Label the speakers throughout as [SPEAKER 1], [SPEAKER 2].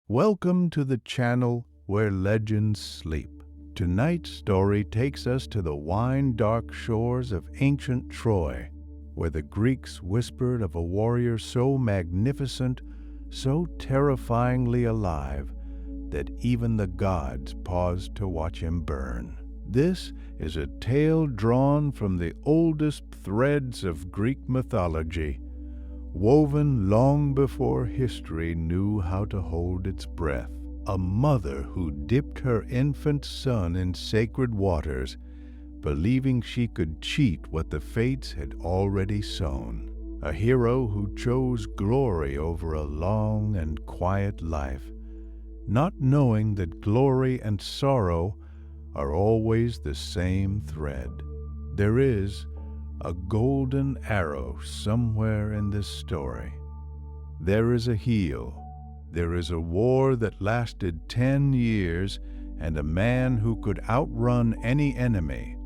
[SPEAKER 1] Welcome to the channel where legends sleep. Tonight's story takes us to the wine-dark shores of ancient Troy, where the Greeks whispered of a warrior so magnificent, so terrifyingly alive, that even the gods paused to watch him burn. This is a tale drawn from the oldest threads of Greek mythology, woven long before history knew how to hold its breath. A mother who dipped her infant son in sacred waters, believing she could cheat what the fates had already sown. A hero who chose glory over a long and quiet life, not knowing that glory and sorrow are always the same thread. There is a golden arrow somewhere in this story. There is a heel. There is a war that lasted 10 years and a man who could outrun any enemy,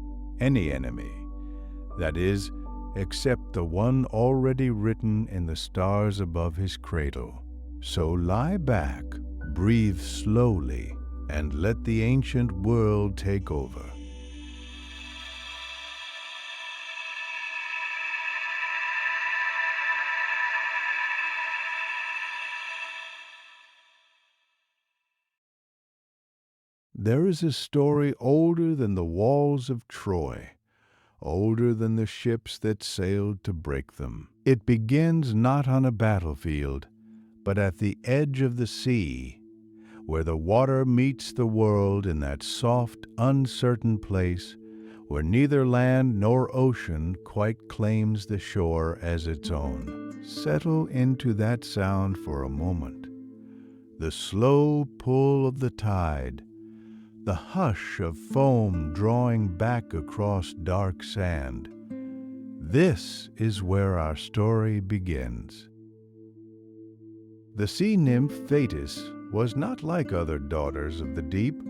[SPEAKER 1] that is, except the one already written in the stars above his cradle. So lie back, breathe slowly, and let the ancient world take over. There is a story older than the walls of Troy, older than the ships that sailed to break them. It begins not on a battlefield, but at the edge of the sea, where the water meets the world in that soft, uncertain place where neither land nor ocean quite claims the shore as its own. Settle into that sound for a moment. The slow pull of the tide, the hush of foam drawing back across dark sand. This is where our story begins. The sea nymph Thetis was not like other daughters of the deep.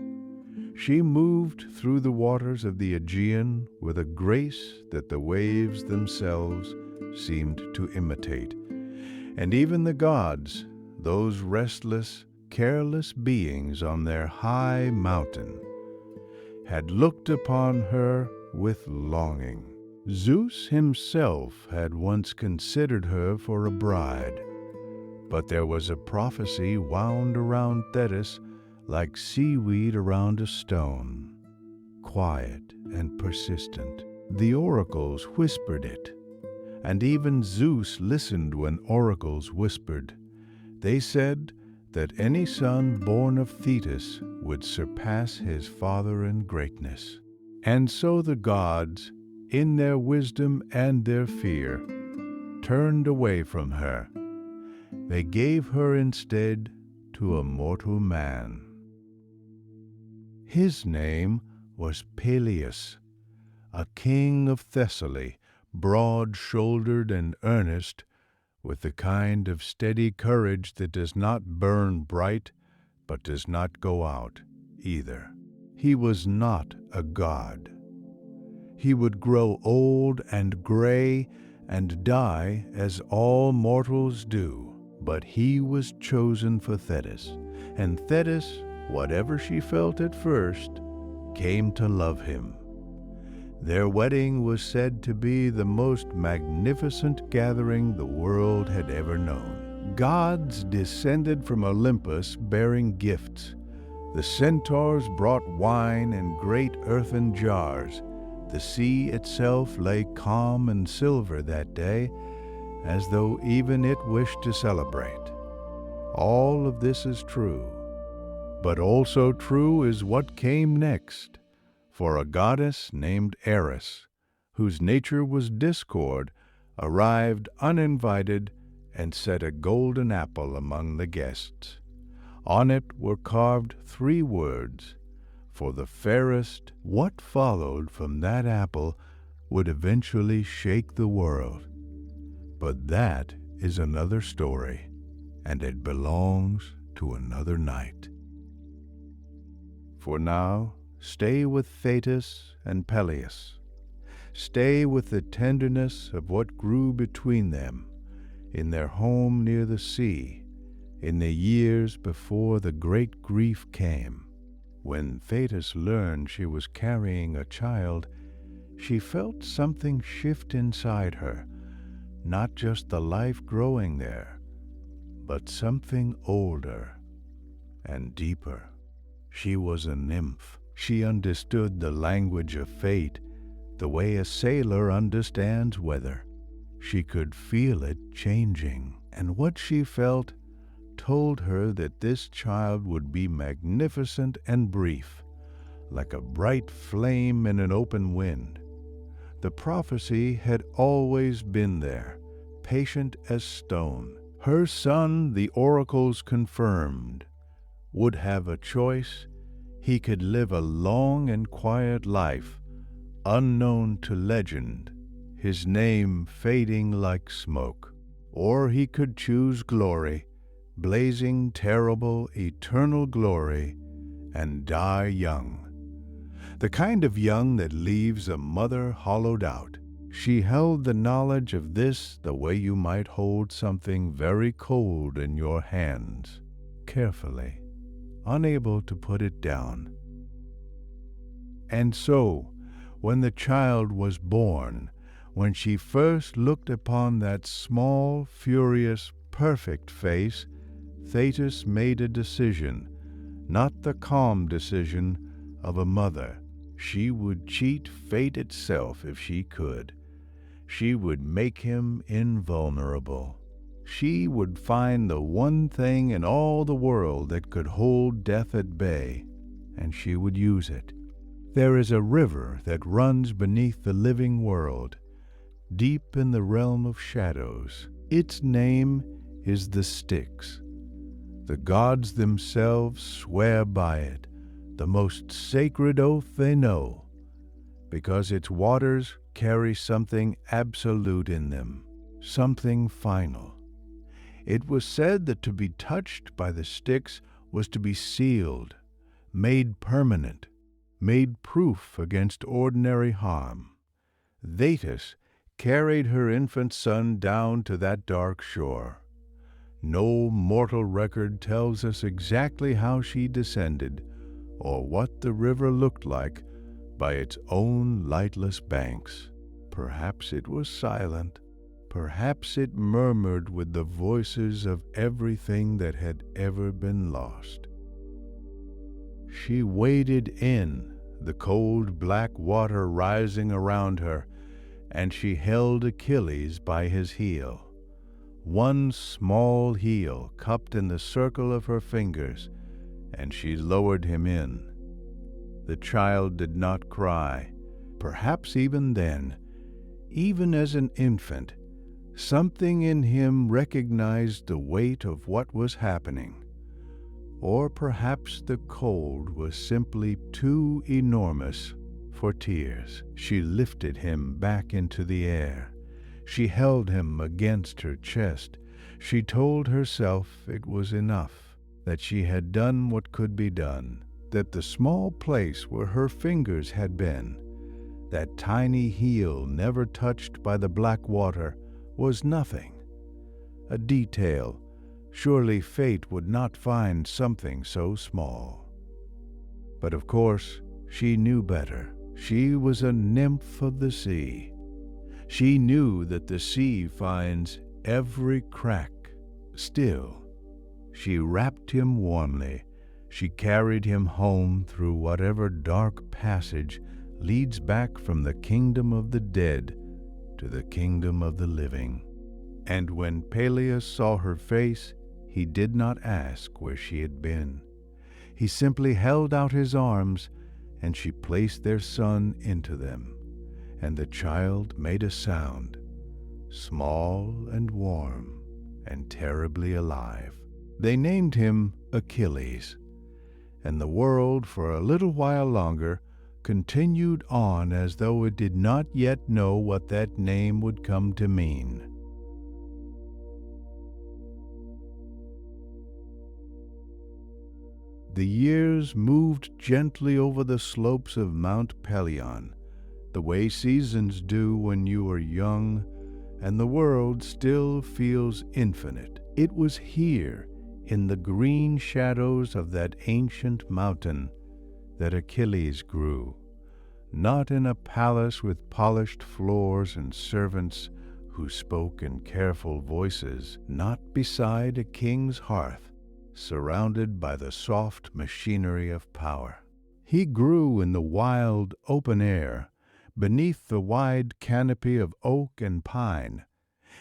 [SPEAKER 1] She moved through the waters of the Aegean with a grace that the waves themselves seemed to imitate. And even the gods, those restless, careless beings on their high mountain, had looked upon her with longing. Zeus himself had once considered her for a bride, but there was a prophecy wound around Thetis like seaweed around a stone, quiet and persistent. The oracles whispered it, and even Zeus listened when oracles whispered. They said that any son born of Thetis would surpass his father in greatness. And so the gods, in their wisdom and their fear, turned away from her. They gave her instead to a mortal man. His name was Peleus, a king of Thessaly, broad-shouldered and earnest, with the kind of steady courage that does not burn bright, but does not go out either. He was not a god. He would grow old and gray and die as all mortals do. But he was chosen for Thetis, and Thetis, whatever she felt at first, came to love him. Their wedding was said to be the most magnificent gathering the world had ever known. Gods descended from Olympus bearing gifts. The centaurs brought wine in great earthen jars. The sea itself lay calm and silver that day, as though even it wished to celebrate. All of this is true, but also true is what came next. For a goddess named Eris, whose nature was discord, arrived uninvited and set a golden apple among the guests. On it were carved 3 words, for the fairest. What followed from that apple would eventually shake the world. But that is another story, and it belongs to another night. For now, stay with Thetis and Peleus. Stay with the tenderness of what grew between them, in their home near the sea, In the years before the great grief came, when Thetis learned she was carrying a child, she felt something shift inside her, not just the life growing there, but something older and deeper. She was a nymph. She understood the language of fate, the way a sailor understands weather. She could feel it changing, and what she felt told her that this child would be magnificent and brief, like a bright flame in an open wind. The prophecy had always been there, patient as stone. Her son, the oracles confirmed, would have a choice. He could live a long and quiet life, unknown to legend, his name fading like smoke. Or he could choose glory, blazing terrible, eternal glory, and die young. The kind of young that leaves a mother hollowed out. She held the knowledge of this the way you might hold something very cold in your hands, carefully, unable to put it down. And so, when the child was born, when she first looked upon that small, furious, perfect face, Thetis made a decision, not the calm decision of a mother. She would cheat fate itself if she could. She would make him invulnerable. She would find the one thing in all the world that could hold death at bay, and she would use it. There is a river that runs beneath the living world, deep in the realm of shadows. Its name is the Styx. The gods themselves swear by it, the most sacred oath they know, because its waters carry something absolute in them, something final. It was said that to be touched by the Styx was to be sealed, made permanent, made proof against ordinary harm. Thetis carried her infant son down to that dark shore. No mortal record tells us exactly how she descended, or what the river looked like by its own lightless banks. Perhaps it was silent. Perhaps it murmured with the voices of everything that had ever been lost. She waded in, the cold black water rising around her, and she held Achilles by his heel. One small heel cupped in the circle of her fingers, and she lowered him in. The child did not cry. Perhaps even then, even as an infant, something in him recognized the weight of what was happening. Or perhaps the cold was simply too enormous for tears. She lifted him back into the air. She held him against her chest. She told herself it was enough, that she had done what could be done, that the small place where her fingers had been, that tiny heel never touched by the black water, was nothing. A detail. Surely fate would not find something so small. But of course, she knew better. She was a nymph of the sea. She knew that the sea finds every crack. Still, she wrapped him warmly. She carried him home through whatever dark passage leads back from the kingdom of the dead to the kingdom of the living. And when Peleus saw her face, he did not ask where she had been. He simply held out his arms, and she placed their son into them, and the child made a sound, small and warm and terribly alive. They named him Achilles, and the world for a little while longer continued on as though it did not yet know what that name would come to mean. The years moved gently over the slopes of Mount Pelion, the way seasons do when you are young and the world still feels infinite. It was here, in the green shadows of that ancient mountain that Achilles grew, not in a palace with polished floors and servants who spoke in careful voices, not beside a king's hearth, surrounded by the soft machinery of power. He grew in the wild, open air, beneath the wide canopy of oak and pine,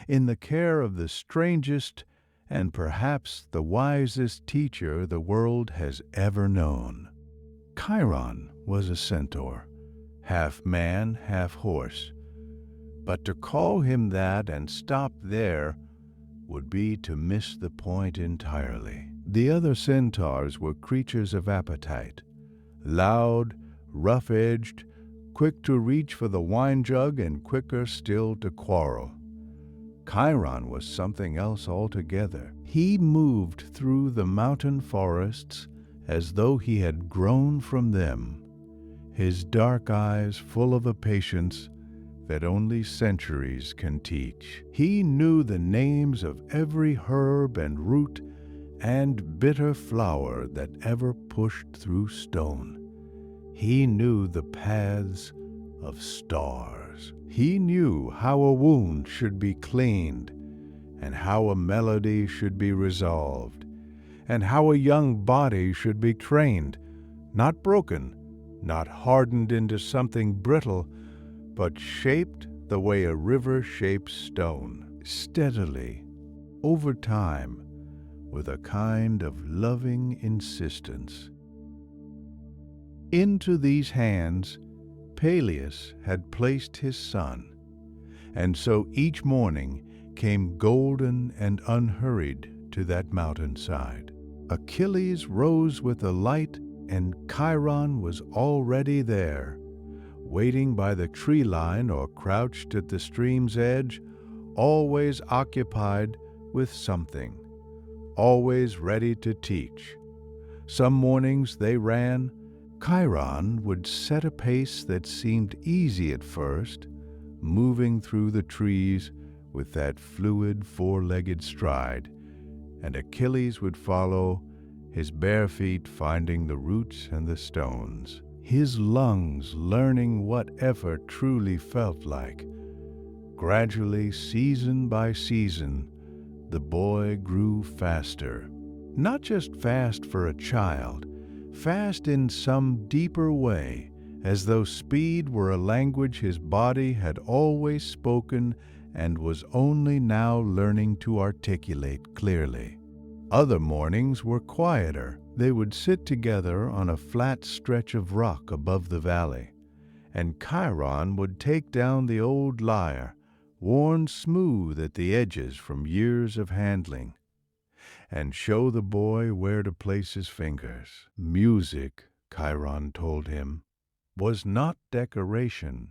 [SPEAKER 1] in the care of the strangest and perhaps the wisest teacher the world has ever known. Chiron was a centaur, half man, half horse. But to call him that and stop there would be to miss the point entirely. The other centaurs were creatures of appetite, loud, rough-edged, quick to reach for the wine jug and quicker still to quarrel. Chiron was something else altogether. He moved through the mountain forests as though he had grown from them, his dark eyes full of a patience that only centuries can teach. He knew the names of every herb and root and bitter flower that ever pushed through stone. He knew the paths of stars. He knew how a wound should be cleaned, and how a melody should be resolved, and how a young body should be trained, not broken, not hardened into something brittle, but shaped the way a river shapes stone, steadily, over time, with a kind of loving insistence. Into these hands Peleus had placed his son, and so each morning came golden and unhurried to that mountainside. Achilles rose with the light, and Chiron was already there, waiting by the tree line or crouched at the stream's edge, always occupied with something, always ready to teach. Some mornings they ran. Chiron would set a pace that seemed easy at first, moving through the trees with that fluid four-legged stride, and Achilles would follow, his bare feet finding the roots and the stones, his lungs learning what effort truly felt like. Gradually, season by season, the boy grew faster. Not just fast for a child, fast in some deeper way, as though speed were a language his body had always spoken and was only now learning to articulate clearly. Other mornings were quieter. They would sit together on a flat stretch of rock above the valley, and Chiron would take down the old lyre, worn smooth at the edges from years of handling, and show the boy where to place his fingers. Music, Chiron told him, was not decoration.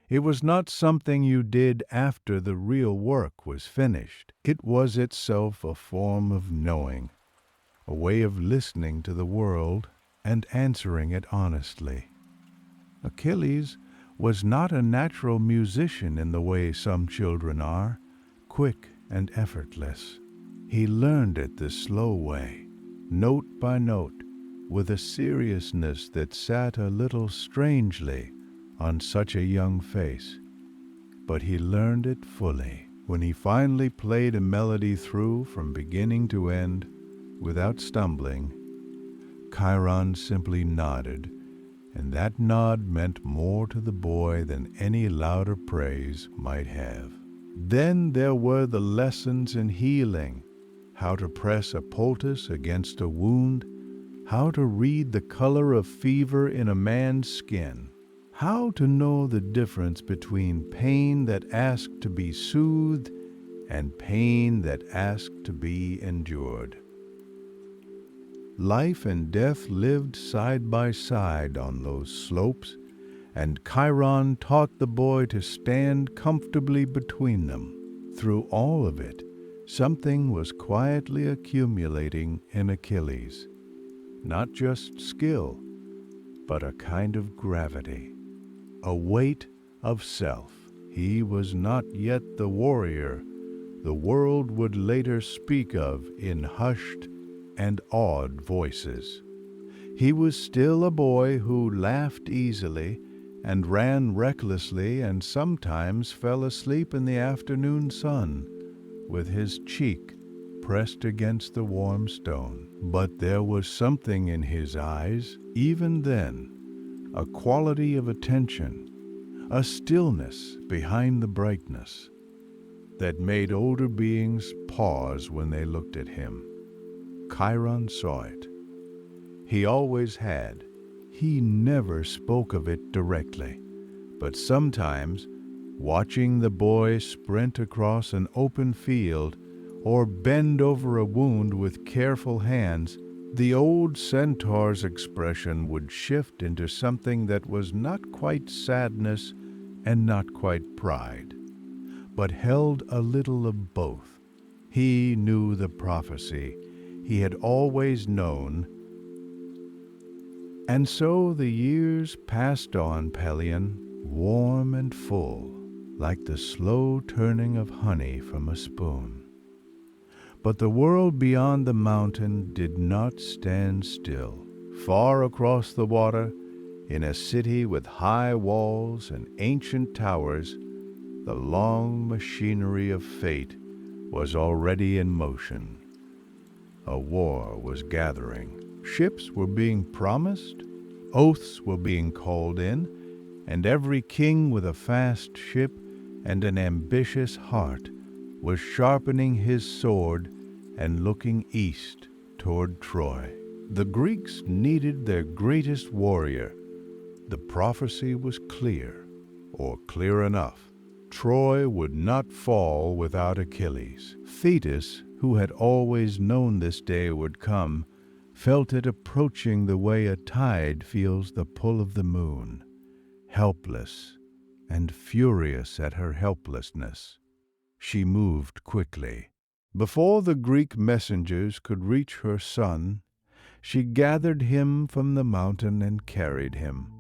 [SPEAKER 1] It was not something you did after the real work was finished. It was itself a form of knowing, a way of listening to the world and answering it honestly. Achilles was not a natural musician in the way some children are, quick and effortless. He learned it the slow way, note by note, with a seriousness that sat a little strangely on such a young face. But he learned it fully. When he finally played a melody through from beginning to end, without stumbling, Chiron simply nodded, and that nod meant more to the boy than any louder praise might have. Then there were the lessons in healing, how to press a poultice against a wound, how to read the color of fever in a man's skin, how to know the difference between pain that asked to be soothed and pain that asked to be endured. Life and death lived side by side on those slopes, and Chiron taught the boy to stand comfortably between them. Through all of it, something was quietly accumulating in Achilles. Not just skill, but a kind of gravity, a weight of self. He was not yet the warrior the world would later speak of in hushed, and awed voices. He was still a boy who laughed easily and ran recklessly and sometimes fell asleep in the afternoon sun with his cheek pressed against the warm stone. But there was something in his eyes, even then, a quality of attention, a stillness behind the brightness, that made older beings pause when they looked at him. Chiron saw it. He always had. He never spoke of it directly, but sometimes, watching the boy sprint across an open field or bend over a wound with careful hands, the old centaur's expression would shift into something that was not quite sadness and not quite pride, but held a little of both. He knew the prophecy. He had always known. And so the years passed on, Pelion, warm and full, like the slow turning of honey from a spoon. But the world beyond the mountain did not stand still. Far across the water, in a city with high walls and ancient towers, the long machinery of fate was already in motion. A war was gathering. Ships were being promised, oaths were being called in, and every king with a fast ship and an ambitious heart was sharpening his sword and looking east toward Troy. The Greeks needed their greatest warrior. The prophecy was clear, or clear enough. Troy would not fall without Achilles. Thetis, who had always known this day would come, felt it approaching the way a tide feels the pull of the moon, helpless and furious at her helplessness. She moved quickly. Before the Greek messengers could reach her son, she gathered him from the mountain and carried him,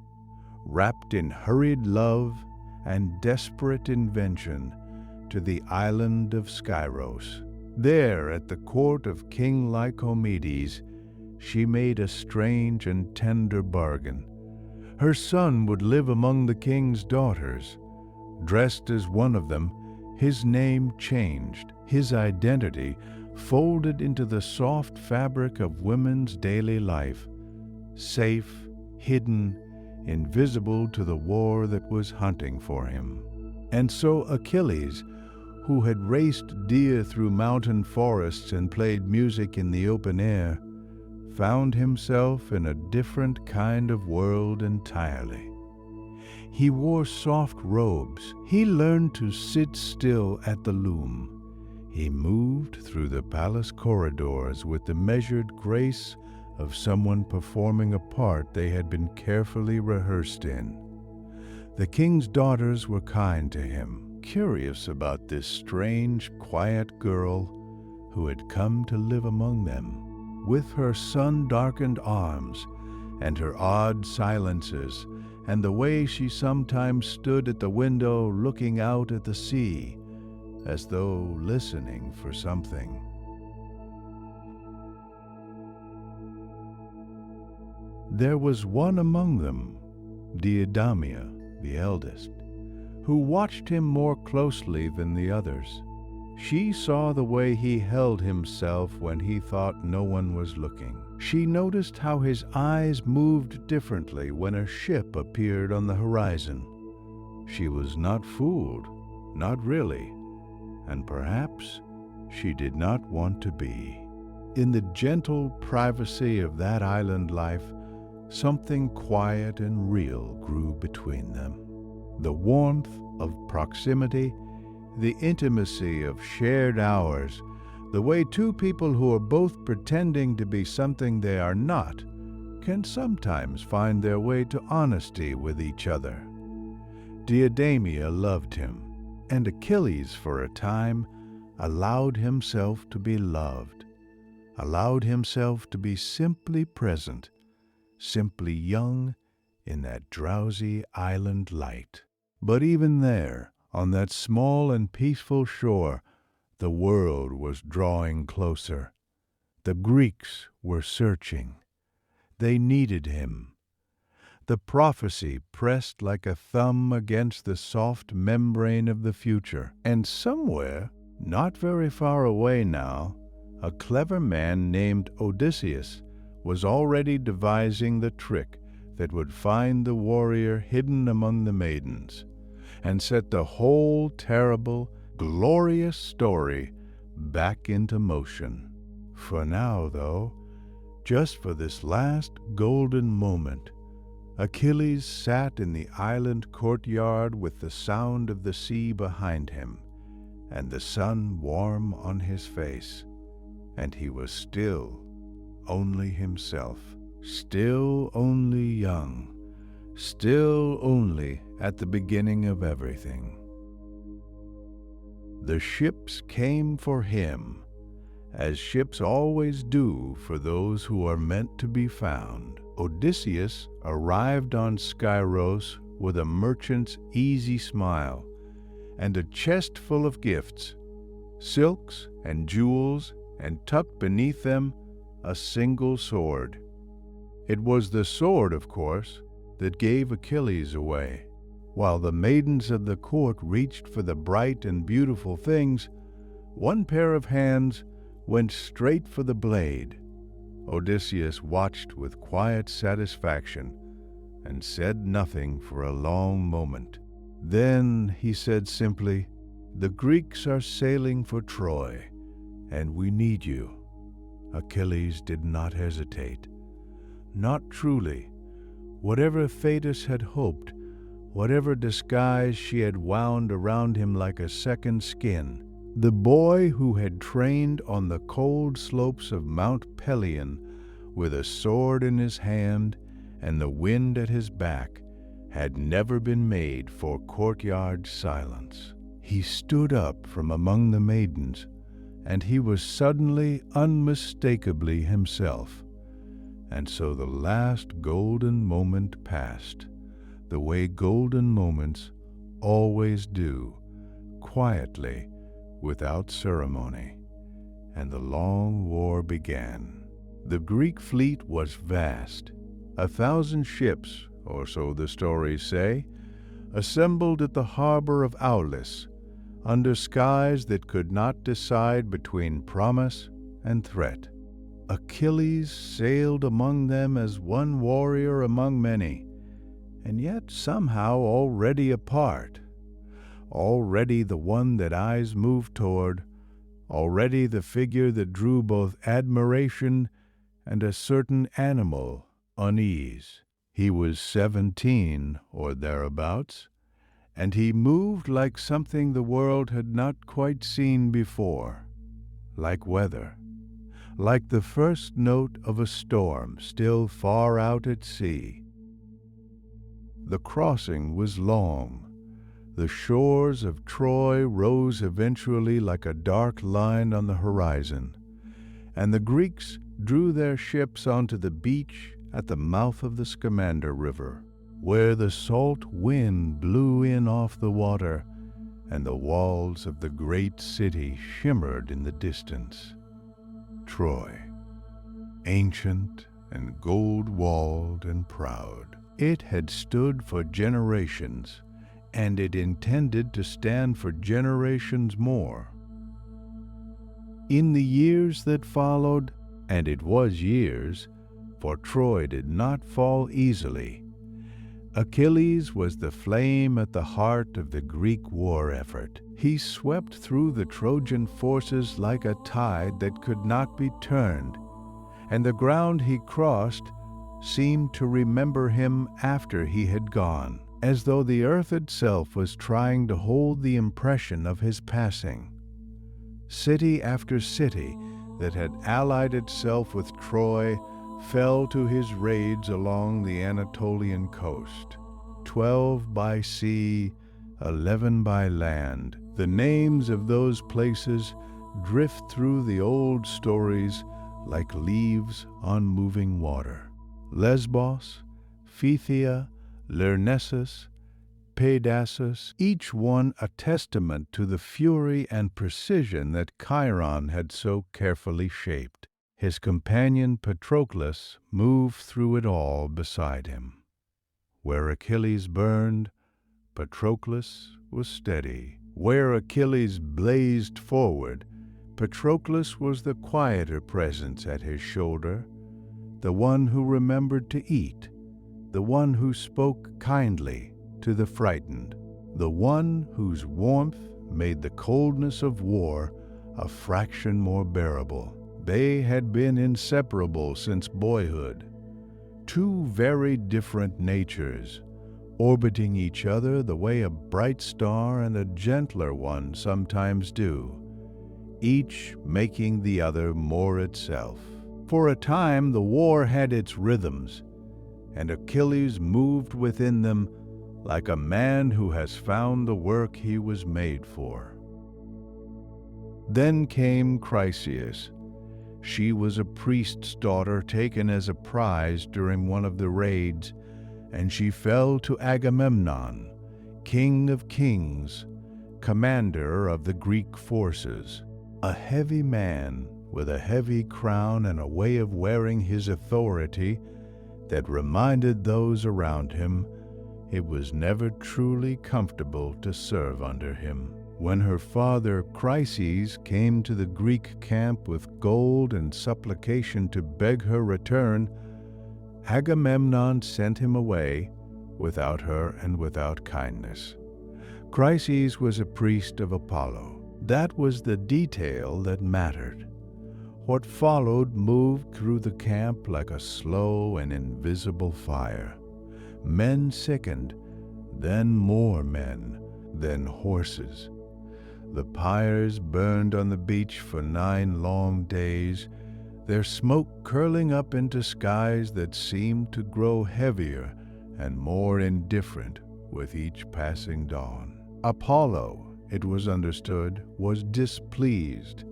[SPEAKER 1] wrapped in hurried love and desperate invention, to the island of Skyros. There, at the court of King Lycomedes, she made a strange and tender bargain. Her son would live among the king's daughters. Dressed as one of them, his name changed, his identity folded into the soft fabric of women's daily life, safe, hidden, invisible to the war that was hunting for him. And so Achilles, who had raced deer through mountain forests and played music in the open air, found himself in a different kind of world entirely. He wore soft robes. He learned to sit still at the loom. He moved through the palace corridors with the measured grace of someone performing a part they had been carefully rehearsed in. The king's daughters were kind to him, curious about this strange, quiet girl who had come to live among them. With her sun-darkened arms and her odd silences and the way she sometimes stood at the window looking out at the sea, as though listening for something. There was one among them, Deidameia, the eldest, who watched him more closely than the others. She saw the way he held himself when he thought no one was looking. She noticed how his eyes moved differently when a ship appeared on the horizon. She was not fooled, not really, and perhaps she did not want to be. In the gentle privacy of that island life, something quiet and real grew between them. The warmth of proximity, the intimacy of shared hours, the way two people who are both pretending to be something they are not can sometimes find their way to honesty with each other. Deidameia loved him, and Achilles, for a time, allowed himself to be loved, allowed himself to be simply present, simply young in that drowsy island light. But even there, on that small and peaceful shore, the world was drawing closer. The Greeks were searching. They needed him. The prophecy pressed like a thumb against the soft membrane of the future, and somewhere, not very far away now, a clever man named Odysseus was already devising the trick that would find the warrior hidden among the maidens and set the whole terrible, glorious story back into motion. For now, though, just for this last golden moment, Achilles sat in the island courtyard with the sound of the sea behind him and the sun warm on his face, and he was still only himself, still only young, still only at the beginning of everything. The ships came for him, as ships always do for those who are meant to be found. Odysseus arrived on Skyros with a merchant's easy smile and a chest full of gifts, silks and jewels, and tucked beneath them a single sword. It was the sword, of course, that gave Achilles away. While the maidens of the court reached for the bright and beautiful things, one pair of hands went straight for the blade. Odysseus watched with quiet satisfaction and said nothing for a long moment. Then he said simply, "The Greeks are sailing for Troy, and we need you." Achilles did not hesitate. Not truly. Whatever Thetis had hoped, whatever disguise she had wound around him like a second skin, the boy who had trained on the cold slopes of Mount Pelion with a sword in his hand and the wind at his back had never been made for courtyard silence. He stood up from among the maidens, and he was suddenly unmistakably himself. And so the last golden moment passed, the way golden moments always do, quietly, without ceremony, and the long war began. The Greek fleet was vast. 1,000 ships, or so the stories say, assembled at the harbor of Aulis, under skies that could not decide between promise and threat. Achilles sailed among them as one warrior among many, and yet somehow already apart, already the one that eyes moved toward, already the figure that drew both admiration and a certain animal unease. He was 17 or thereabouts, and he moved like something the world had not quite seen before, like weather, like the first note of a storm still far out at sea. The crossing was long. The shores of Troy rose eventually like a dark line on the horizon, and the Greeks drew their ships onto the beach at the mouth of the Scamander River, where the salt wind blew in off the water and the walls of the great city shimmered in the distance. Troy, ancient and gold-walled and proud. It had stood for generations, and it intended to stand for generations more. In the years that followed, and it was years, for Troy did not fall easily, Achilles was the flame at the heart of the Greek war effort. He swept through the Trojan forces like a tide that could not be turned, and the ground he crossed seemed to remember him after he had gone, as though the earth itself was trying to hold the impression of his passing. City after city that had allied itself with Troy fell to his raids along the Anatolian coast. 12 by sea, 11 by land. The names of those places drift through the old stories like leaves on moving water. Lesbos, Phthia, Lyrnessus, Pedasus, each one a testament to the fury and precision that Chiron had so carefully shaped. His companion Patroclus moved through it all beside him. Where Achilles burned, Patroclus was steady. Where Achilles blazed forward, Patroclus was the quieter presence at his shoulder, the one who remembered to eat, the one who spoke kindly to the frightened, the one whose warmth made the coldness of war a fraction more bearable. They had been inseparable since boyhood, two very different natures, orbiting each other the way a bright star and a gentler one sometimes do, each making the other more itself. For a time the war had its rhythms, and Achilles moved within them like a man who has found the work he was made for. Then came Chryseis. She was a priest's daughter taken as a prize during one of the raids, and she fell to Agamemnon, king of kings, commander of the Greek forces. A heavy man with a heavy crown and a way of wearing his authority that reminded those around him it was never truly comfortable to serve under him. When her father Chryseis came to the Greek camp with gold and supplication to beg her return, Agamemnon sent him away without her and without kindness. Chryseis was a priest of Apollo. That was the detail that mattered. What followed moved through the camp like a slow and invisible fire. Men sickened, then more men, then horses. The pyres burned on the beach for 9 long days, their smoke curling up into skies that seemed to grow heavier and more indifferent with each passing dawn. Apollo, it was understood, was displeased.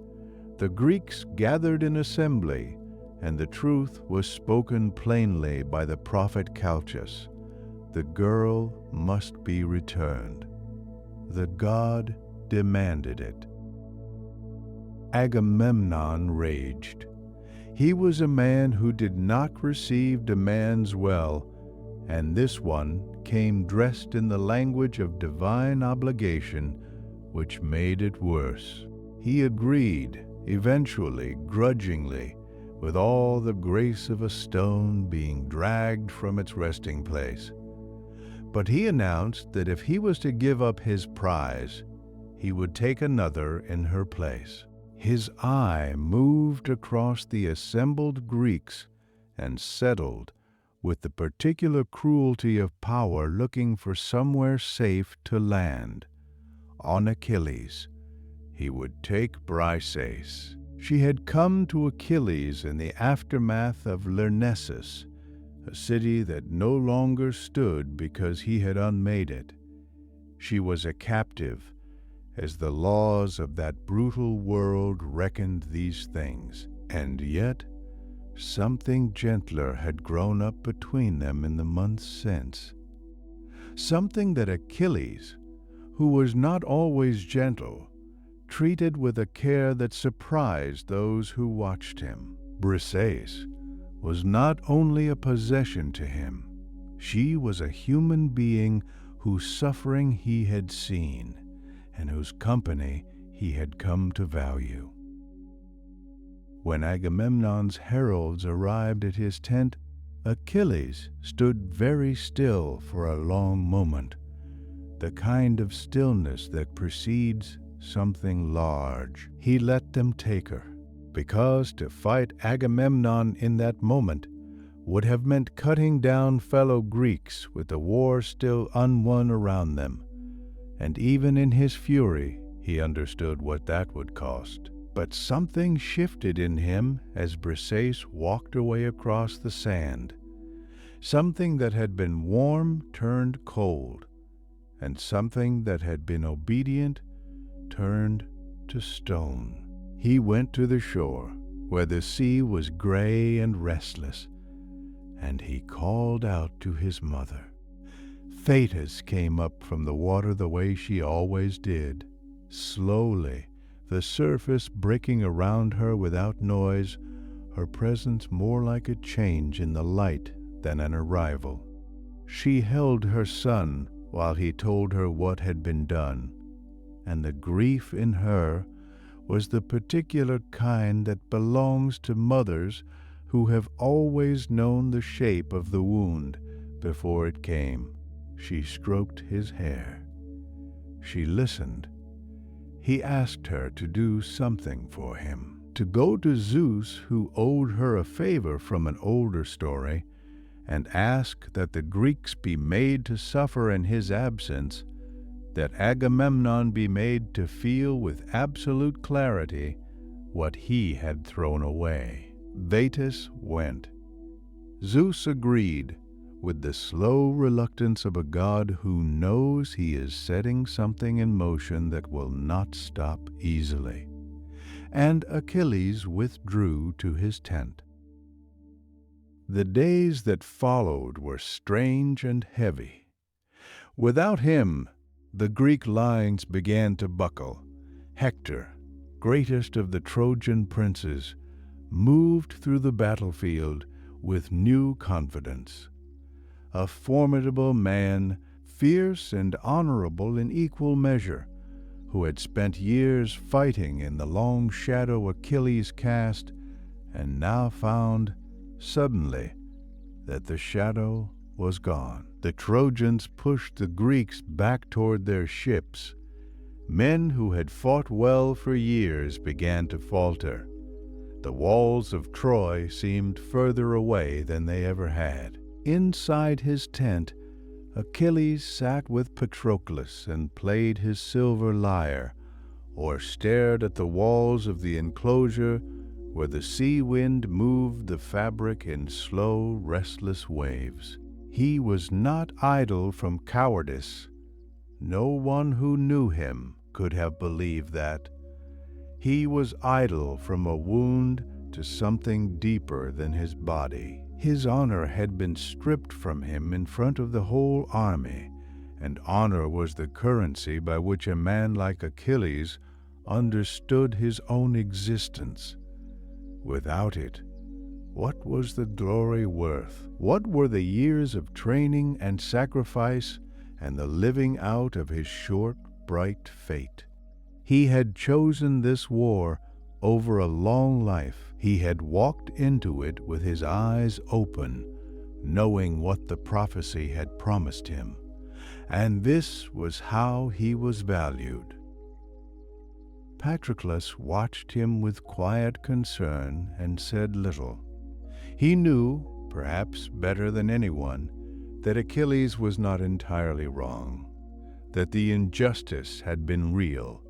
[SPEAKER 1] The Greeks gathered in assembly, and the truth was spoken plainly by the prophet Calchas. The girl must be returned. The god demanded it. Agamemnon raged. He was a man who did not receive demands well, and this one came dressed in the language of divine obligation, which made it worse. He agreed, eventually, grudgingly, with all the grace of a stone being dragged from its resting place. But he announced that if he was to give up his prize, he would take another in her place. His eye moved across the assembled Greeks and settled with the particular cruelty of power looking for somewhere safe to land. On Achilles. He would take Briseis. She had come to Achilles in the aftermath of Lyrnessus, a city that no longer stood because he had unmade it. She was a captive, as the laws of that brutal world reckoned these things, and yet something gentler had grown up between them in the months since. Something that Achilles, who was not always gentle, treated with a care that surprised those who watched him. Briseis was not only a possession to him, she was a human being whose suffering he had seen, and whose company he had come to value. When Agamemnon's heralds arrived at his tent, Achilles stood very still for a long moment, the kind of stillness that precedes something large. He let them take her, because to fight Agamemnon in that moment would have meant cutting down fellow Greeks with the war still unwon around them, and even in his fury he understood what that would cost. But something shifted in him as Briseis walked away across the sand. Something that had been warm turned cold, and something that had been obedient turned to stone. He went to the shore, where the sea was gray and restless, and he called out to his mother. Thetis came up from the water the way she always did. Slowly, the surface breaking around her without noise, her presence more like a change in the light than an arrival. She held her son while he told her what had been done, and the grief in her was the particular kind that belongs to mothers who have always known the shape of the wound before it came. She stroked his hair. She listened. He asked her to do something for him, to go to Zeus, who owed her a favor from an older story, and ask that the Greeks be made to suffer in his absence, that Agamemnon be made to feel with absolute clarity what he had thrown away. Thetis went. Zeus agreed, with the slow reluctance of a god who knows he is setting something in motion that will not stop easily. And Achilles withdrew to his tent. The days that followed were strange and heavy. Without him, the Greek lines began to buckle. Hector, greatest of the Trojan princes, moved through the battlefield with new confidence. A formidable man, fierce and honorable in equal measure, who had spent years fighting in the long shadow Achilles cast, and now found, suddenly, that the shadow was gone. The Trojans pushed the Greeks back toward their ships. Men who had fought well for years began to falter. The walls of Troy seemed further away than they ever had. Inside his tent, Achilles sat with Patroclus and played his silver lyre, or stared at the walls of the enclosure where the sea wind moved the fabric in slow, restless waves. He was not idle from cowardice. No one who knew him could have believed that. He was idle from a wound to something deeper than his body. His honor had been stripped from him in front of the whole army, and honor was the currency by which a man like Achilles understood his own existence. Without it, what was the glory worth? What were the years of training and sacrifice and the living out of his short, bright fate? He had chosen this war over a long life. He had walked into it with his eyes open, knowing what the prophecy had promised him. And this was how he was valued. Patroclus watched him with quiet concern and said little. He knew, perhaps better than anyone, that Achilles was not entirely wrong, that the injustice had been real,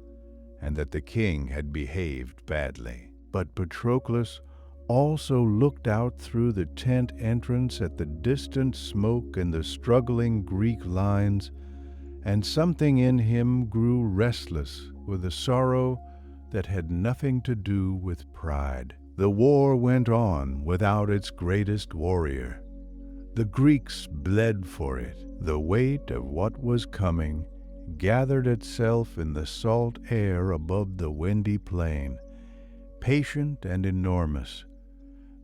[SPEAKER 1] and that the king had behaved badly. But Patroclus also looked out through the tent entrance at the distant smoke and the struggling Greek lines, and something in him grew restless with a sorrow that had nothing to do with pride. The war went on without its greatest warrior. The Greeks bled for it. The weight of what was coming gathered itself in the salt air above the windy plain, patient and enormous,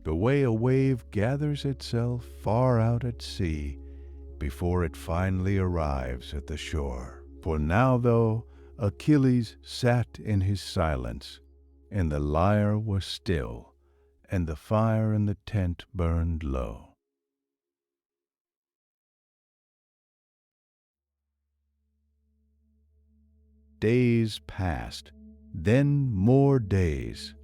[SPEAKER 1] the way a wave gathers itself far out at sea before it finally arrives at the shore. For now, though, Achilles sat in his silence, and the lyre was still, and the fire in the tent burned low. Days passed, then more days,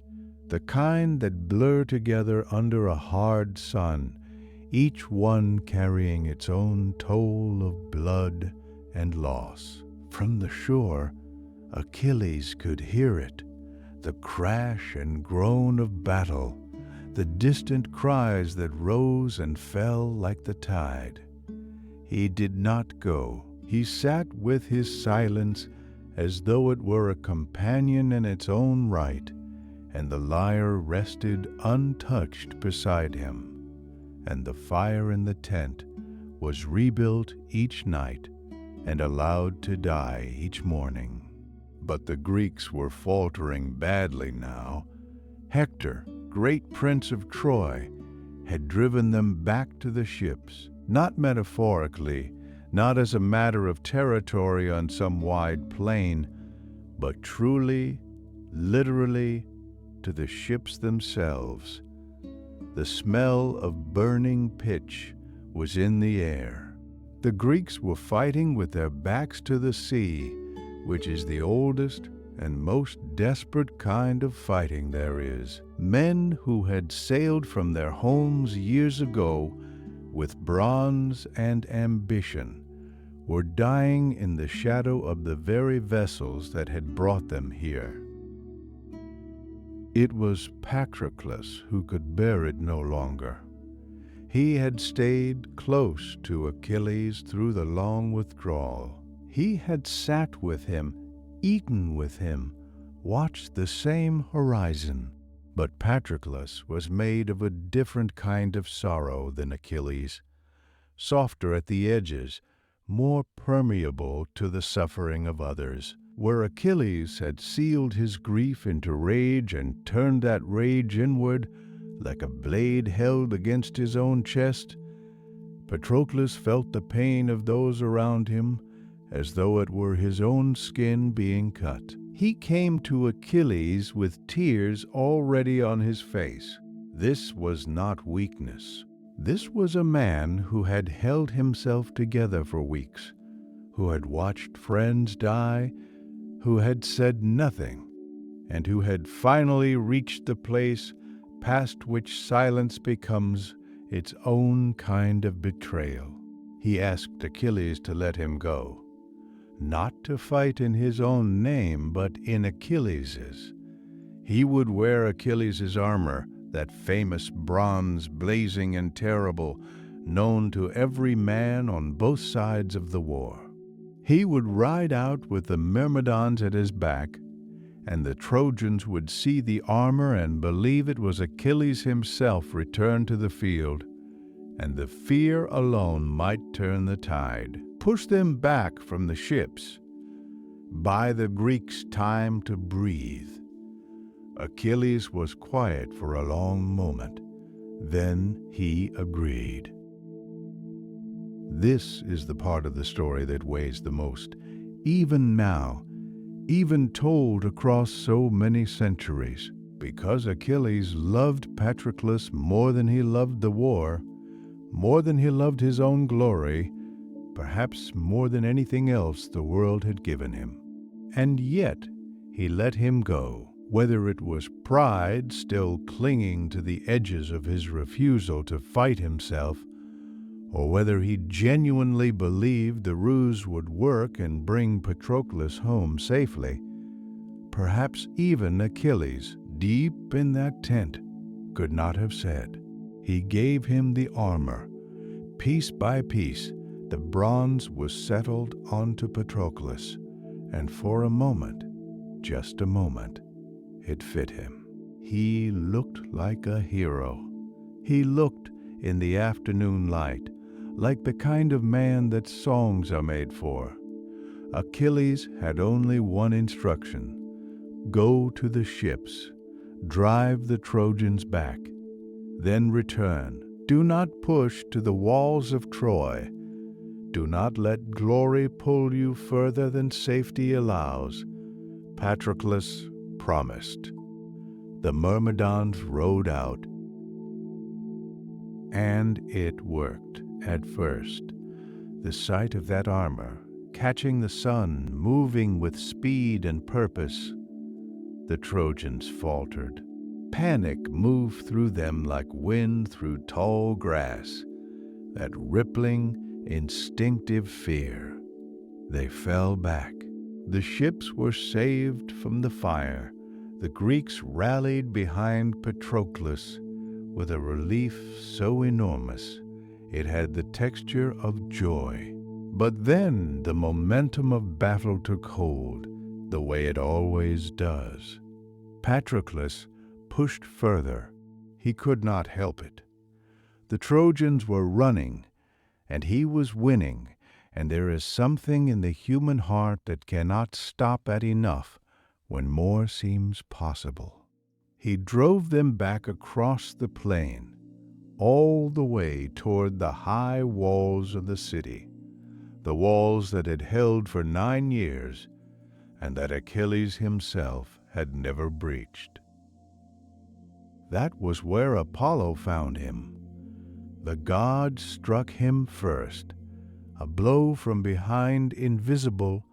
[SPEAKER 1] the kind that blur together under a hard sun, each one carrying its own toll of blood and loss. From the shore, Achilles could hear it, the crash and groan of battle, the distant cries that rose and fell like the tide. He did not go. He sat with his silence as though it were a companion in its own right, and the lyre rested untouched beside him, and the fire in the tent was rebuilt each night and allowed to die each morning. But the Greeks were faltering badly now. Hector, great prince of Troy, had driven them back to the ships, not metaphorically, not as a matter of territory on some wide plain, but truly, literally, to the ships themselves. The smell of burning pitch was in the air. The Greeks were fighting with their backs to the sea, which is the oldest and most desperate kind of fighting there is. Men who had sailed from their homes years ago with bronze and ambition were dying in the shadow of the very vessels that had brought them here. It was Patroclus who could bear it no longer. He had stayed close to Achilles through the long withdrawal. He had sat with him, eaten with him, watched the same horizon. But Patroclus was made of a different kind of sorrow than Achilles, softer at the edges, more permeable to the suffering of others. Where Achilles had sealed his grief into rage and turned that rage inward like a blade held against his own chest, Patroclus felt the pain of those around him as though it were his own skin being cut. He came to Achilles with tears already on his face. This was not weakness. This was a man who had held himself together for weeks, who had watched friends die, who had said nothing, and who had finally reached the place past which silence becomes its own kind of betrayal. He asked Achilles to let him go, not to fight in his own name, but in Achilles's. He would wear Achilles's armor, that famous bronze, blazing and terrible, known to every man on both sides of the war. He would ride out with the Myrmidons at his back, and the Trojans would see the armor and believe it was Achilles himself returned to the field, and the fear alone might turn the tide, push them back from the ships, buy the Greeks time to breathe. Achilles was quiet for a long moment. Then he agreed. This is the part of the story that weighs the most, even now, even told across so many centuries. Because Achilles loved Patroclus more than he loved the war, more than he loved his own glory, perhaps more than anything else the world had given him. And yet he let him go, whether it was pride still clinging to the edges of his refusal to fight himself, or whether he genuinely believed the ruse would work and bring Patroclus home safely. Perhaps even Achilles, deep in that tent, could not have said. He gave him the armor. Piece by piece, the bronze was settled onto Patroclus, and for a moment, just a moment, it fit him. He looked like a hero. He looked, in the afternoon light, like the kind of man that songs are made for. Achilles had only one instruction: go to the ships, drive the Trojans back, then return. Do not push to the walls of Troy. Do not let glory pull you further than safety allows. Patroclus promised. The Myrmidons rowed out, and it worked. At first, the sight of that armor, catching the sun, moving with speed and purpose, the Trojans faltered. Panic moved through them like wind through tall grass, that rippling, instinctive fear. They fell back. The ships were saved from the fire. The Greeks rallied behind Patroclus with a relief so enormous it had the texture of joy. But then the momentum of battle took hold, the way it always does. Patroclus pushed further. He could not help it. The Trojans were running, and he was winning, and there is something in the human heart that cannot stop at enough when more seems possible. He drove them back across the plain, all the way toward the high walls of the city, the walls that had held for 9 years and that Achilles himself had never breached. That was where Apollo found him. The god struck him first, a blow from behind, invisible,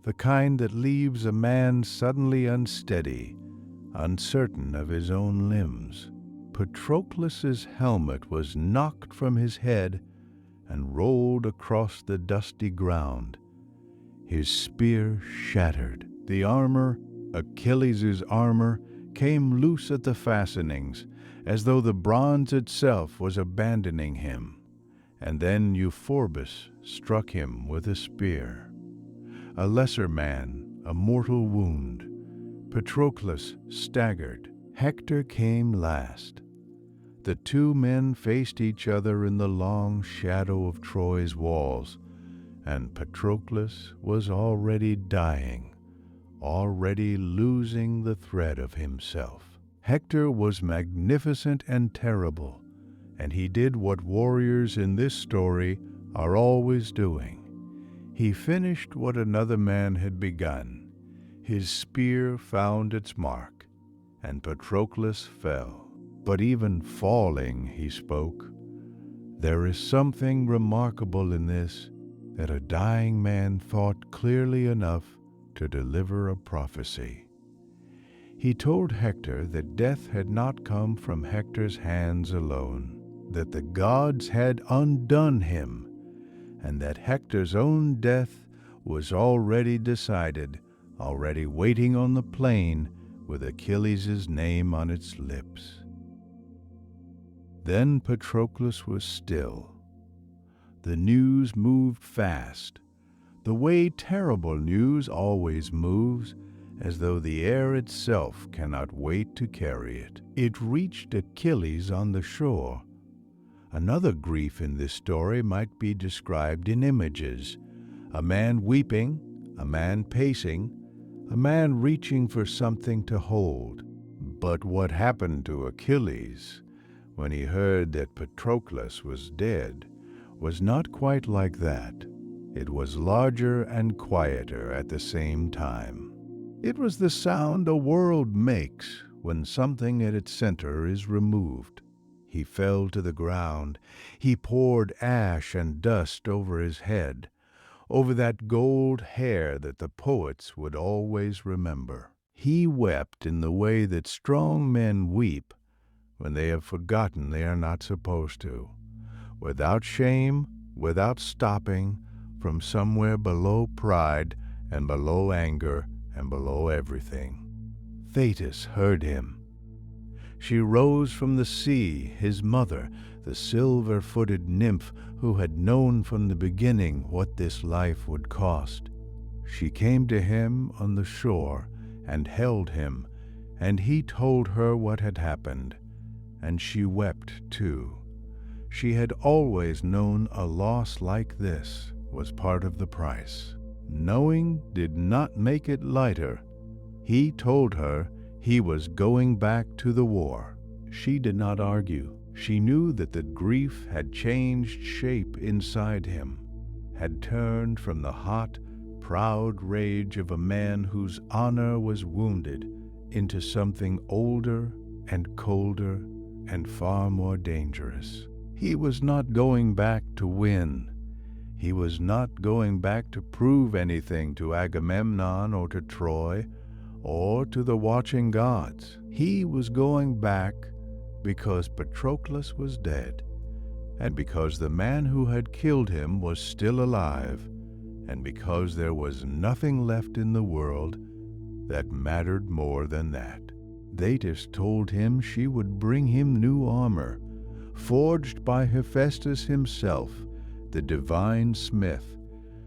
[SPEAKER 1] the kind that leaves a man suddenly unsteady, uncertain of his own limbs. Patroclus's helmet was knocked from his head and rolled across the dusty ground. His spear shattered. The armor, Achilles' armor, came loose at the fastenings, as though the bronze itself was abandoning him. And then Euphorbus struck him with a spear. A lesser man, a mortal wound. Patroclus staggered. Hector came last. The two men faced each other in the long shadow of Troy's walls, and Patroclus was already dying, already losing the thread of himself. Hector was magnificent and terrible, and he did what warriors in this story are always doing. He finished what another man had begun. His spear found its mark, and Patroclus fell. But even falling, he spoke, "There is something remarkable in this, that a dying man thought clearly enough to deliver a prophecy." He told Hector that death had not come from Hector's hands alone, that the gods had undone him, and that Hector's own death was already decided, already waiting on the plain with Achilles' name on its lips. Then Patroclus was still. The news moved fast, the way terrible news always moves, as though the air itself cannot wait to carry it. It reached Achilles on the shore. Another grief in this story might be described in images: a man weeping, a man pacing, a man reaching for something to hold. But what happened to Achilles when he heard that Patroclus was dead was not quite like that. It was larger and quieter at the same time. It was the sound a world makes when something at its center is removed. He fell to the ground. He poured ash and dust over his head, over that gold hair that the poets would always remember. He wept in the way that strong men weep when they have forgotten they are not supposed to, without shame, without stopping, from somewhere below pride and below anger and below everything. Thetis heard him. She rose from the sea, his mother, the silver-footed nymph who had known from the beginning what this life would cost. She came to him on the shore and held him, and he told her what had happened, and she wept too. She had always known a loss like this was part of the price. Knowing did not make it lighter. He told her he was going back to the war. She did not argue. She knew that the grief had changed shape inside him, had turned from the hot, proud rage of a man whose honor was wounded into something older and colder and far more dangerous. He was not going back to win. He was not going back to prove anything to Agamemnon or to Troy or to the watching gods. He was going back because Patroclus was dead, and because the man who had killed him was still alive, and because there was nothing left in the world that mattered more than that. Thetis told him she would bring him new armor, forged by Hephaestus himself, the divine smith,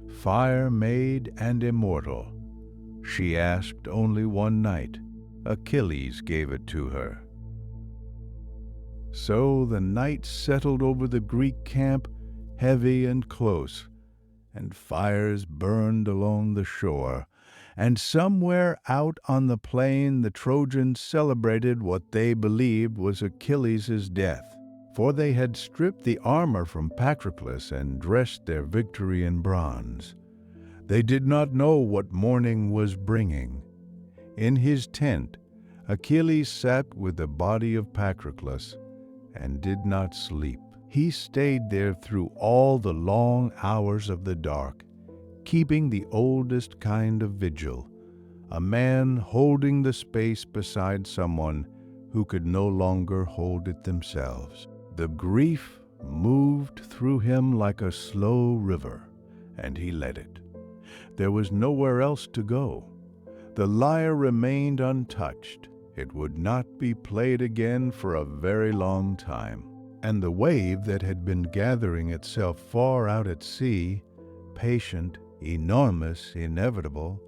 [SPEAKER 1] fire-made and immortal. She asked only one night. Achilles gave it to her. So the night settled over the Greek camp, heavy and close, and fires burned along the shore, And somewhere out on the plain the Trojans celebrated what they believed was Achilles' death, for they had stripped the armor from Patroclus and dressed their victory in bronze. They did not know what morning was bringing. In his tent, Achilles sat with the body of Patroclus and did not sleep. He stayed there through all the long hours of the dark, keeping the oldest kind of vigil, a man holding the space beside someone who could no longer hold it themselves. The grief moved through him like a slow river, and he let it. There was nowhere else to go. The lyre remained untouched. It would not be played again for a very long time. And the wave that had been gathering itself far out at sea, patient, enormous, inevitable,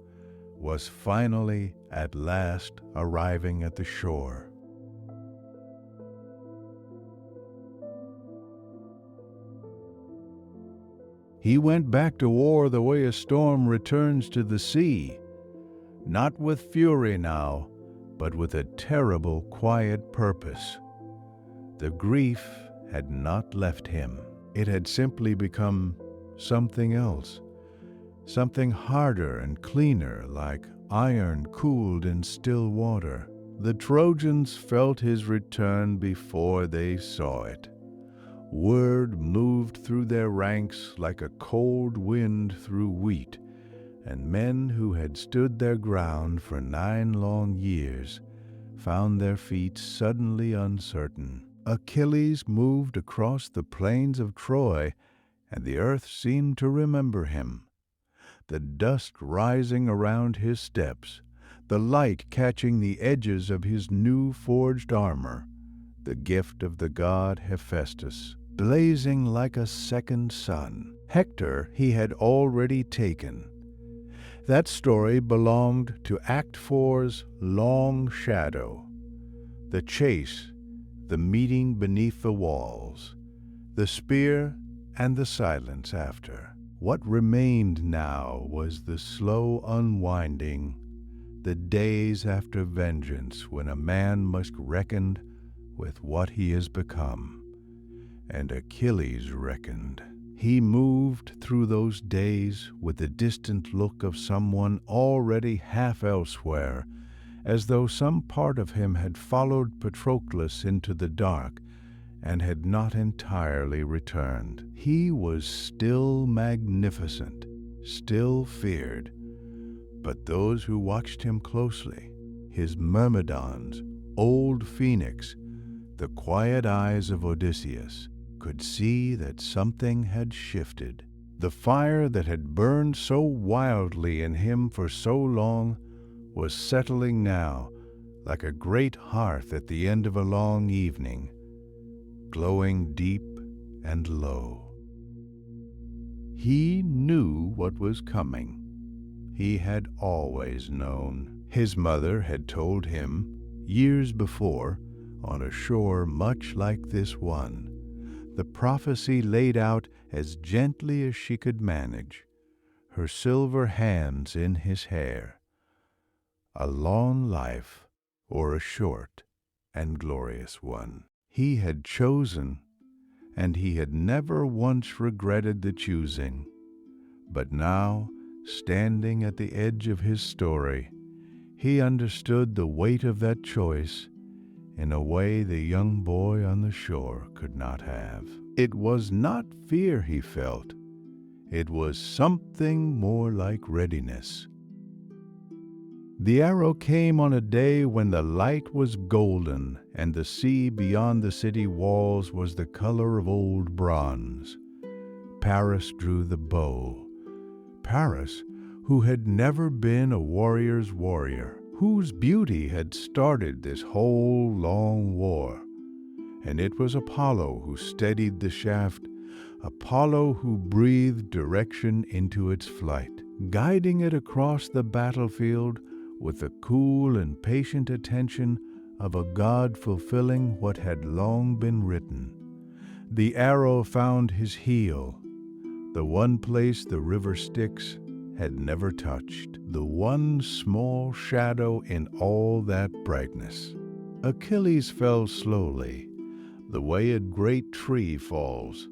[SPEAKER 1] was finally, at last, arriving at the shore. He went back to war the way a storm returns to the sea, not with fury now, but with a terrible, quiet purpose. The grief had not left him. It had simply become something else, something harder and cleaner, like iron cooled in still water. The Trojans felt his return before they saw it. Word moved through their ranks like a cold wind through wheat, and men who had stood their ground for 9 long years found their feet suddenly uncertain. Achilles moved across the plains of Troy, and the earth seemed to remember him. The dust rising around his steps, the light catching the edges of his new forged armor, the gift of the god Hephaestus, blazing like a second sun. Hector he had already taken. That story belonged to Act 4's Long Shadow. The chase, the meeting beneath the walls, the spear and the silence after. What remained now was the slow unwinding, the days after vengeance when a man must reckon with what he has become. And Achilles reckoned. He moved through those days with the distant look of someone already half elsewhere, as though some part of him had followed Patroclus into the dark and had not entirely returned. He was still magnificent, still feared, but those who watched him closely, his myrmidons, old Phoenix, the quiet eyes of Odysseus, could see that something had shifted. The fire that had burned so wildly in him for so long was settling now like a great hearth at the end of a long evening, glowing deep and low. He knew what was coming. He had always known. His mother had told him, years before, on a shore much like this one, the prophecy laid out as gently as she could manage, her silver hands in his hair. A long life, or a short and glorious one. He had chosen, and he had never once regretted the choosing. But now, standing at the edge of his story, he understood the weight of that choice in a way the young boy on the shore could not have. It was not fear he felt. It was something more like readiness. The arrow came on a day when the light was golden and the sea beyond the city walls was the color of old bronze. Paris drew the bow. Paris, who had never been a warrior's warrior, whose beauty had started this whole long war. And it was Apollo who steadied the shaft, Apollo who breathed direction into its flight, guiding it across the battlefield with the cool and patient attention of a god fulfilling what had long been written. The arrow found his heel, the one place the river Styx had never touched, the one small shadow in all that brightness. Achilles fell slowly, the way a great tree falls,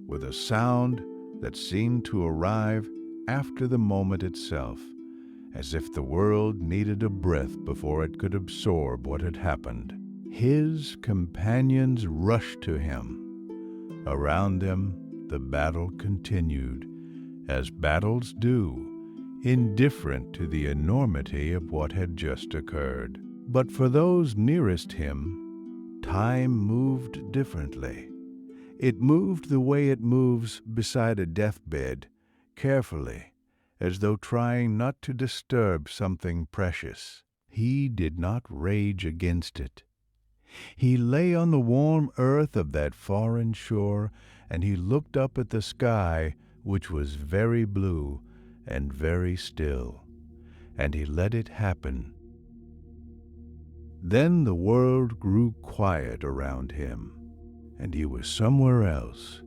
[SPEAKER 1] with a sound that seemed to arrive after the moment itself, as if the world needed a breath before it could absorb what had happened. His companions rushed to him. Around them, the battle continued, as battles do, indifferent to the enormity of what had just occurred. But for those nearest him, time moved differently. It moved the way it moves beside a deathbed, carefully, as though trying not to disturb something precious. He did not rage against it. He lay on the warm earth of that foreign shore, and he looked up at the sky, which was very blue and very still, and he let it happen. Then the world grew quiet around him, and he was somewhere else.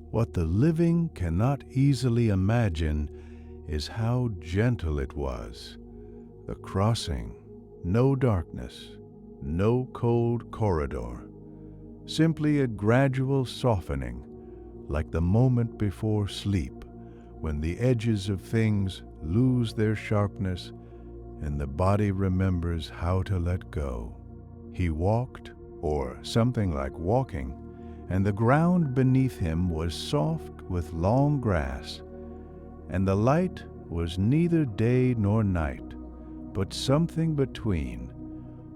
[SPEAKER 1] What the living cannot easily imagine is how gentle it was. The crossing, no darkness, no cold corridor, simply a gradual softening, like the moment before sleep, when the edges of things lose their sharpness and the body remembers how to let go. He walked, or something like walking, and the ground beneath him was soft with long grass, and the light was neither day nor night, but something between,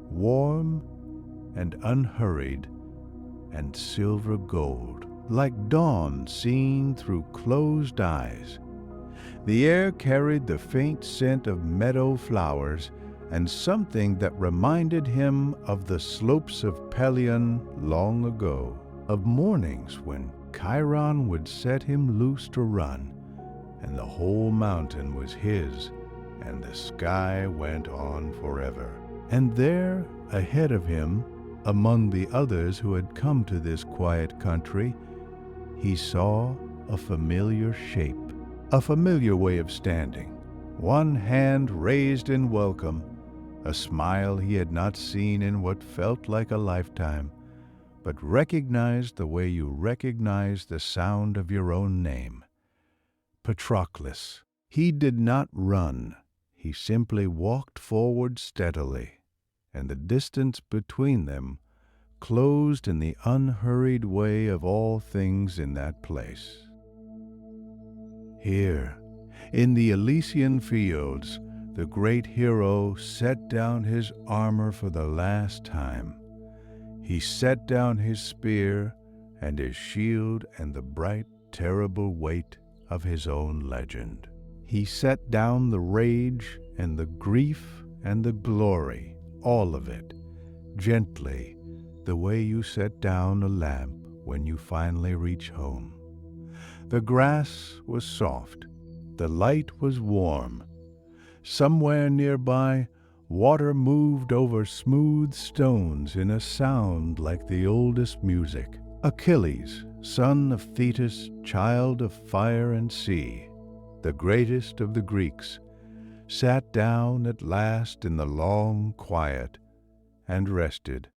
[SPEAKER 1] warm and unhurried and silver gold, like dawn seen through closed eyes. The air carried the faint scent of meadow flowers and something that reminded him of the slopes of Pelion long ago, of mornings when Chiron would set him loose to run, and the whole mountain was his, and the sky went on forever. And there, ahead of him, among the others who had come to this quiet country, he saw a familiar shape, a familiar way of standing, one hand raised in welcome, a smile he had not seen in what felt like a lifetime, but recognized the way you recognize the sound of your own name. Patroclus. He did not run. He simply walked forward steadily, and the distance between them closed in the unhurried way of all things in that place. Here, in the Elysian fields, the great hero set down his armor for the last time. He set down his spear and his shield and the bright, terrible weight of his own legend. He set down the rage and the grief and the glory, all of it, gently, the way you set down a lamp when you finally reach home. The grass was soft. The light was warm. Somewhere nearby, water moved over smooth stones in a sound like the oldest music. Achilles, son of Thetis, child of fire and sea, the greatest of the Greeks, sat down at last in the long quiet and rested,